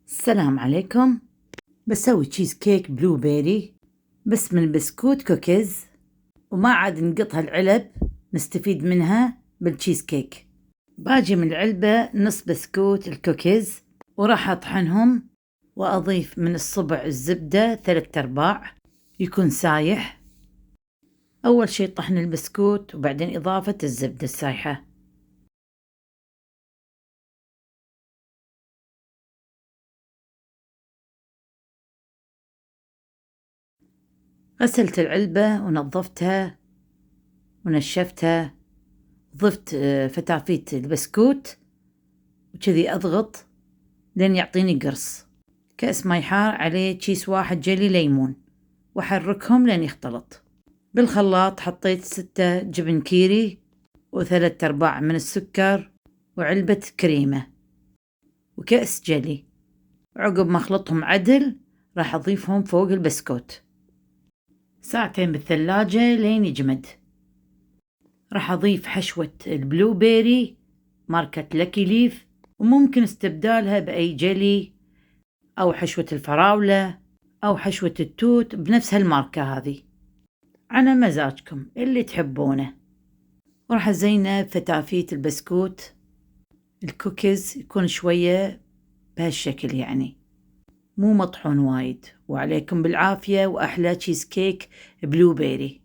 السلام عليكم. بسوي تشيز كيك بلو بيري بس من بسكوت كوكيز، وما عاد نقطها العلب نستفيد منها بالتشيز كيك. باجي من العلبة نص بسكوت الكوكيز وراح أطحنهم وأضيف من الصبع الزبدة 3/4 يكون سايح. أول شي طحن البسكوت وبعدين إضافة الزبدة السايحة. غسلت العلبة ونظفتها ونشفتها، ضفت فتافيت البسكوت وكذي أضغط لين يعطيني قرص. كأس ماي حار عليه كيس واحد جيلي ليمون وأحركهم لين يختلط. بالخلاط حطيت 6 جبن كيري و3/4 من السكر وعلبة كريمة وكأس جيلي. عقب ما أخلطهم عدل راح أضيفهم فوق البسكوت. ساعتين بالثلاجة لين يجمد. راح أضيف حشوة البلو بيري ماركة لكي ليف، وممكن استبدالها بأي جيلي أو حشوة الفراولة أو حشوة التوت بنفس هالماركة هذه، على مزاجكم اللي تحبونه. وراح أزينه بفتافيت البسكوت الكوكيز، يكون شوية بهالشكل يعني مو مطحون وايد. وعليكم بالعافية وأحلى تشيز كيك بلو بيري.